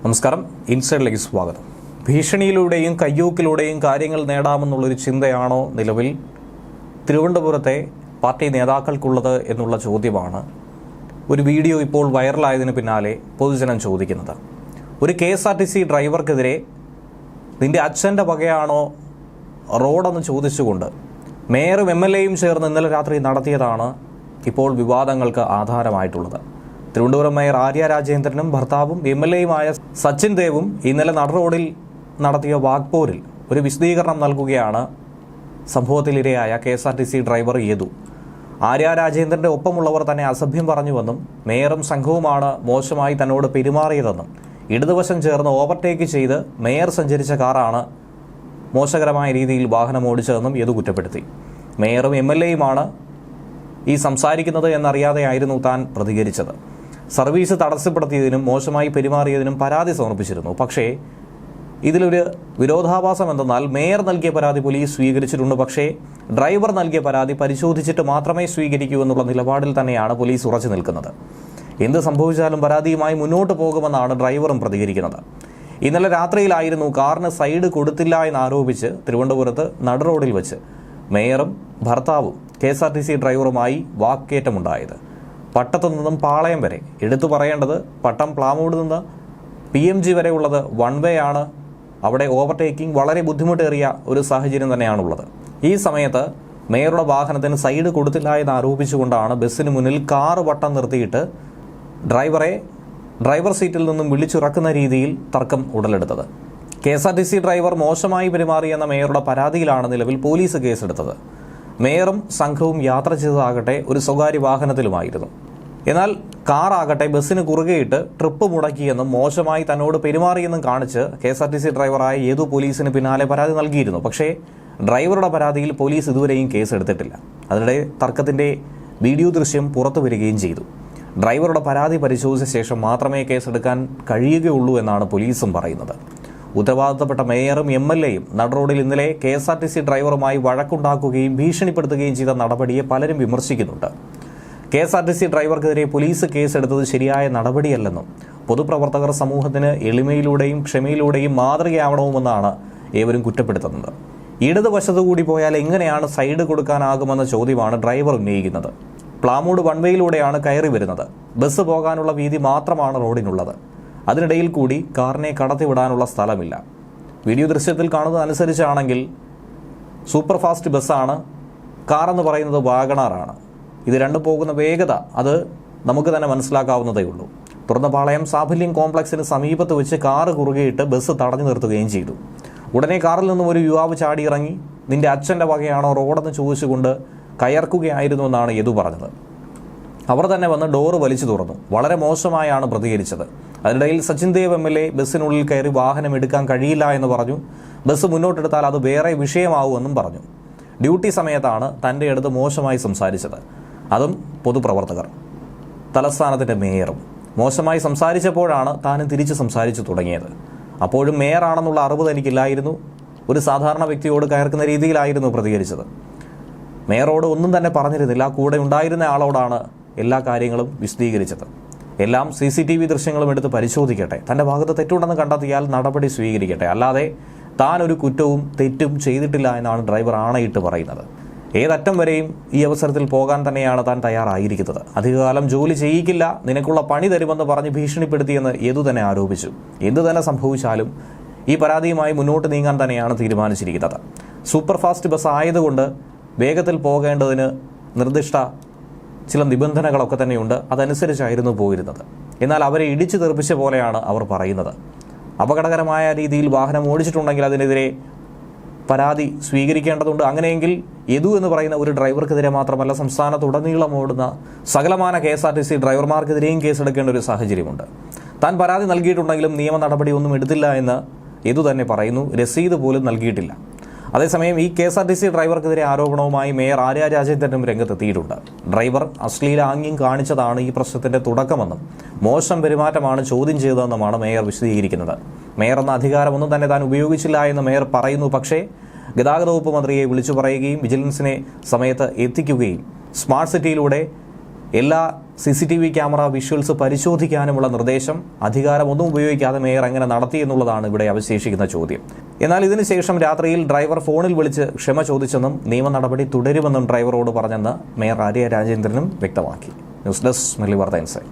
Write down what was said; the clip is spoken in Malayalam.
നമസ്കാരം, ഇൻസൈഡിലേക്ക് സ്വാഗതം. ഭീഷണിയിലൂടെയും കയ്യൂക്കിലൂടെയും കാര്യങ്ങൾ നേടാമെന്നുള്ളൊരു ചിന്തയാണോ നിലവിൽ തിരുവനന്തപുരത്തെ പാർട്ടി നേതാക്കൾക്കുള്ളത് എന്നുള്ള ചോദ്യമാണ് ഒരു വീഡിയോ ഇപ്പോൾ വൈറലായതിന് പിന്നാലെ പൊതുജനം ചോദിക്കുന്നത്. ഒരു KSRTC ഡ്രൈവർക്കെതിരെ നിന്റെ അച്ഛൻ്റെ വകയാണോ റോഡെന്ന് ചോദിച്ചുകൊണ്ട് മേയറും MLAയും ചേർന്ന് ഇന്നലെ രാത്രി നടത്തിയതാണ് ഇപ്പോൾ വിവാദങ്ങൾക്ക് ആധാരമായിട്ടുള്ളത്. തിരുവനന്തപുരം മേയർ ആര്യ രാജേന്ദ്രനും ഭർത്താവും MLAയുമായ സച്ചിൻ ദേവും ഇന്നലെ നടുറോഡിൽ നടത്തിയ വാക്പോരിൽ ഒരു വിശദീകരണം നൽകുകയാണ് സംഭവത്തിലിരയായ KSRTC ഡ്രൈവർ യേതു. ആര്യ രാജേന്ദ്രന്റെ ഒപ്പമുള്ളവർ തന്നെ അസഭ്യം പറഞ്ഞുവെന്നും മേയറും സംഘവുമാണ് മോശമായി തന്നോട് പെരുമാറിയതെന്നും ഇടതുവശം ചേർന്ന് ഓവർടേക്ക് ചെയ്ത് മേയർ സഞ്ചരിച്ച കാറാണ് മോശകരമായ രീതിയിൽ വാഹനം ഓടിച്ചതെന്നും യേതു കുറ്റപ്പെടുത്തി. മേയറും MLAയുമാണ് ഈ സംസാരിക്കുന്നത് എന്നറിയാതെയായിരുന്നു താൻ പ്രതികരിച്ചത്. സർവീസ് തടസ്സപ്പെടുത്തിയതിനും മോശമായി പെരുമാറിയതിനും പരാതി സമർപ്പിച്ചിരുന്നു. പക്ഷേ ഇതിലൊരു വിരോധാഭാസം എന്തെന്നാൽ മേയർ നൽകിയ പരാതി പോലീസ് സ്വീകരിച്ചിട്ടുണ്ട്. പക്ഷേ ഡ്രൈവർ നൽകിയ പരാതി പരിശോധിച്ചിട്ട് മാത്രമേ സ്വീകരിക്കൂ എന്നുള്ള നിലപാടിൽ തന്നെയാണ് പോലീസ് ഉറച്ചു നിൽക്കുന്നത്. എന്ത് സംഭവിച്ചാലും പരാതിയുമായി മുന്നോട്ട് പോകുമെന്നാണ് ഡ്രൈവറും പ്രതികരിക്കുന്നത്. ഇന്നലെ രാത്രിയിലായിരുന്നു കാറിന് സൈഡ് കൊടുത്തില്ല എന്നാരോപിച്ച് തിരുവനന്തപുരത്ത് നടുറോഡിൽ വെച്ച് മേയറും ഭർത്താവും KSRTC ഡ്രൈവറുമായി വാക്കേറ്റമുണ്ടായത്. പട്ടത്തു നിന്നും പാളയം വരെ, എടുത്തു പറയേണ്ടത് പട്ടം പ്ലാമൂട് നിന്ന് PMG വരെ ഉള്ളത് വൺ വേ ആണ്. അവിടെ ഓവർടേക്കിംഗ് വളരെ ബുദ്ധിമുട്ടേറിയ ഒരു സാഹചര്യം തന്നെയാണുള്ളത്. ഈ സമയത്ത് മേയറുടെ വാഹനത്തിന് സൈഡ് കൊടുത്തില്ല എന്ന് ആരോപിച്ചുകൊണ്ടാണ് ബസ്സിന് മുന്നിൽ കാറ് വട്ടം നിർത്തിയിട്ട് ഡ്രൈവർ സീറ്റിൽ നിന്നും വിളിച്ചിറക്കുന്ന രീതിയിൽ തർക്കം ഉടലെടുത്തത്. KSRTC ഡ്രൈവർ മോശമായി പെരുമാറിയെന്ന മേയറുടെ പരാതിയിലാണ് നിലവിൽ പോലീസ് കേസെടുത്തത്. മേയറും സംഘവും യാത്ര ചെയ്തതാകട്ടെ ഒരു സ്വകാര്യ വാഹനത്തിലുമായിരുന്നു. എന്നാൽ കാറാകട്ടെ ബസ്സിന് കുറുകെയിട്ട് ട്രിപ്പ് മുടക്കിയെന്നും മോശമായി തന്നോട് പെരുമാറിയെന്നും കാണിച്ച് KSRTC ഡ്രൈവറായ യേതു പോലീസിന് പിന്നാലെ പരാതി നൽകിയിരുന്നു. പക്ഷേ ഡ്രൈവറുടെ പരാതിയിൽ പോലീസ് ഇതുവരെയും കേസെടുത്തിട്ടില്ല. അതിനിടെ തർക്കത്തിന്റെ വീഡിയോ ദൃശ്യം പുറത്തു വരികയും ചെയ്തു. ഡ്രൈവറുടെ പരാതി പരിശോധിച്ച ശേഷം മാത്രമേ കേസെടുക്കാൻ കഴിയുകയുള്ളൂ എന്നാണ് പോലീസും പറയുന്നത്. ഉത്തരവാദിത്തപ്പെട്ട മേയറും MLAയും നടുറോഡിൽ ഇന്നലെ KSRTC ഡ്രൈവറുമായി വഴക്കുണ്ടാക്കുകയും ഭീഷണിപ്പെടുത്തുകയും ചെയ്ത നടപടിയെ പലരും വിമർശിക്കുന്നുണ്ട്. KSRTC ഡ്രൈവർക്കെതിരെ പോലീസ് കേസെടുത്തത് ശരിയായ നടപടിയല്ലെന്നും പൊതുപ്രവർത്തകർ സമൂഹത്തിന് എളിമയിലൂടെയും ക്ഷമയിലൂടെയും മാതൃകയാവണമെന്നാണ് ഏവരും കുറ്റപ്പെടുത്തുന്നത്. ഇടതുവശത്തുകൂടി പോയാൽ എങ്ങനെയാണ് സൈഡ് കൊടുക്കാനാകുമെന്ന ചോദ്യമാണ് ഡ്രൈവർ ഉന്നയിക്കുന്നത്. പ്ലാമൂട് വൺവേയിലൂടെയാണ് കയറി വരുന്നത്. ബസ് പോകാനുള്ള വീതി മാത്രമാണ് റോഡിനുള്ളത്. അതിനിടയിൽ കൂടി കാറിനെ കടത്തിവിടാനുള്ള സ്ഥലമില്ല. വീഡിയോ ദൃശ്യത്തിൽ കാണുന്നതനുസരിച്ചാണെങ്കിൽ സൂപ്പർ ഫാസ്റ്റ് ബസ്സാണ്, കാറെന്ന് പറയുന്നത് വാഗണാറാണ്. ഇത് രണ്ടും പോകുന്ന വേഗത അത് നമുക്ക് തന്നെ മനസ്സിലാക്കാവുന്നതേ ഉള്ളൂ. തുറന്നപാളയം സാഫല്യം കോംപ്ലക്സിന് സമീപത്ത് വെച്ച് കാറ് കുറുകെയിട്ട് ബസ് തടഞ്ഞു നിർത്തുകയും ചെയ്തു. ഉടനെ കാറിൽ നിന്നും ഒരു യുവാവ് ചാടിയിറങ്ങി നിന്റെ അച്ഛൻ്റെ വകയാണോ റോഡെന്ന് ചോദിച്ചുകൊണ്ട് കയർക്കുകയായിരുന്നുവെന്നാണ് യേതു പറഞ്ഞത്. അവർ തന്നെ വന്ന് ഡോറ് വലിച്ചു തുറന്നു. വളരെ മോശമായാണ് പ്രതികരിച്ചത്. അതിനിടയിൽ സച്ചിൻ ദേവ് MLA ബസ്സിനുള്ളിൽ കയറി വാഹനം എടുക്കാൻ കഴിയില്ല എന്ന് പറഞ്ഞു. ബസ് മുന്നോട്ടെടുത്താൽ അത് വേറെ വിഷയമാവുമെന്നും പറഞ്ഞു. ഡ്യൂട്ടി സമയത്താണ് തൻ്റെ അടുത്ത് മോശമായി സംസാരിച്ചത്. അതും പൊതുപ്രവർത്തകർ, തലസ്ഥാനത്തിൻ്റെ മേയറും മോശമായി സംസാരിച്ചപ്പോഴാണ് താനും തിരിച്ച് സംസാരിച്ചു തുടങ്ങിയത്. അപ്പോഴും മേയറാണെന്നുള്ള അറിവ് തനിക്കില്ലായിരുന്നു. ഒരു സാധാരണ വ്യക്തിയോട് കയർക്കുന്ന രീതിയിലായിരുന്നു പ്രതികരിച്ചത്. മേയറോട് ഒന്നും തന്നെ പറഞ്ഞിരുന്നില്ല. കൂടെ ഉണ്ടായിരുന്ന ആളോടാണ് എല്ലാ കാര്യങ്ങളും വിശദീകരിച്ചത്. എല്ലാം CCTV ദൃശ്യങ്ങളും എടുത്ത് പരിശോധിക്കട്ടെ. തൻ്റെ ഭാഗത്ത് തെറ്റുണ്ടെന്ന് കണ്ടെത്തിയാൽ നടപടി സ്വീകരിക്കട്ടെ. അല്ലാതെ താൻ ഒരു കുറ്റവും തെറ്റും ചെയ്തിട്ടില്ല എന്നാണ് ഡ്രൈവർ ആണയിട്ട് പറയുന്നത്. ഏതറ്റം വരെയും ഈ അവസരത്തിൽ പോകാൻ തന്നെയാണ് താൻ തയ്യാറായിരിക്കുന്നത്. അധികകാലം ജോലി ചെയ്യിക്കില്ല, നിനക്കുള്ള പണി തരുമെന്ന് പറഞ്ഞ് ഭീഷണിപ്പെടുത്തിയെന്ന് യേതു തന്നെ ആരോപിച്ചു. എന്തു തന്നെ സംഭവിച്ചാലും ഈ പരാതിയുമായി മുന്നോട്ട് നീങ്ങാൻ തന്നെയാണ് തീരുമാനിച്ചിരിക്കുന്നത്. സൂപ്പർ ഫാസ്റ്റ് ബസ് ആയതുകൊണ്ട് വേഗത്തിൽ പോകേണ്ടതിന് നിർദ്ദിഷ്ട ചില നിബന്ധനകളൊക്കെ തന്നെയുണ്ട്. അതനുസരിച്ചായിരുന്നു പോയിരുന്നത്. എന്നാൽ അവരെ ഇടിച്ചു തെറിപ്പിച്ച പോലെയാണ് അവർ പറയുന്നത്. അപകടകരമായ രീതിയിൽ വാഹനം ഓടിച്ചിട്ടുണ്ടെങ്കിൽ അതിനെതിരെ പരാതി സ്വീകരിക്കേണ്ടതുണ്ട്. അങ്ങനെയെങ്കിൽ യേതു എന്ന് പറയുന്ന ഒരു ഡ്രൈവർക്കെതിരെ മാത്രമല്ല, സംസ്ഥാനത്തുടനീളം ഓടുന്ന സകലമാന KSRTC ഡ്രൈവർമാർക്കെതിരെയും കേസെടുക്കേണ്ട ഒരു സാഹചര്യമുണ്ട്. താൻ പരാതി നൽകിയിട്ടുണ്ടെങ്കിലും നിയമ നടപടിയൊന്നും എടുത്തില്ല എന്ന് യേതു തന്നെ പറയുന്നു. രസീത് പോലും നൽകിയിട്ടില്ല. അതേസമയം ഈ KSRTC ഡ്രൈവർക്കെതിരെ ആരോപണവുമായി മേയർ ആര്യ രാജേന്ദ്രനും രംഗത്തെത്തിയിട്ടുണ്ട്. ഡ്രൈവർ അശ്ലീല ആംഗ്യം കാണിച്ചതാണ് ഈ പ്രശ്നത്തിന്റെ തുടക്കമെന്നും മോശം പെരുമാറ്റമാണ് ചോദ്യം ചെയ്തതെന്നുമാണ് മേയർ വിശദീകരിക്കുന്നത്. മേയർ എന്ന അധികാരമൊന്നും തന്നെ താൻ ഉപയോഗിച്ചില്ല എന്ന് മേയർ പറയുന്നു. പക്ഷേ ഗതാഗത വകുപ്പ് മന്ത്രിയെ വിളിച്ചു പറയുകയും വിജിലൻസിനെ സമയത്ത് എത്തിക്കുകയും സ്മാർട്ട് സിറ്റിയിലൂടെ എല്ലാ CCTV ക്യാമറ വിഷ്വൽസ് പരിശോധിക്കാനുമുള്ള നിർദ്ദേശം അധികാരമൊന്നും ഉപയോഗിക്കാതെ മേയർ എങ്ങനെ നടത്തി എന്നുള്ളതാണ് ഇവിടെ അവശേഷിക്കുന്ന ചോദ്യം. എന്നാൽ ഇതിനുശേഷം രാത്രിയിൽ ഡ്രൈവർ ഫോണിൽ വിളിച്ച് ക്ഷമ ചോദിച്ചെന്നും നിയമ നടപടി തുടരുമെന്നും ഡ്രൈവറോട് പറഞ്ഞെന്ന് മേയർ ആര്യ രാജേന്ദ്രനും വ്യക്തമാക്കി. ന്യൂസ് ഡെസ്ക് മലയാളി വാർത്ത ഇൻസൈറ്റ്.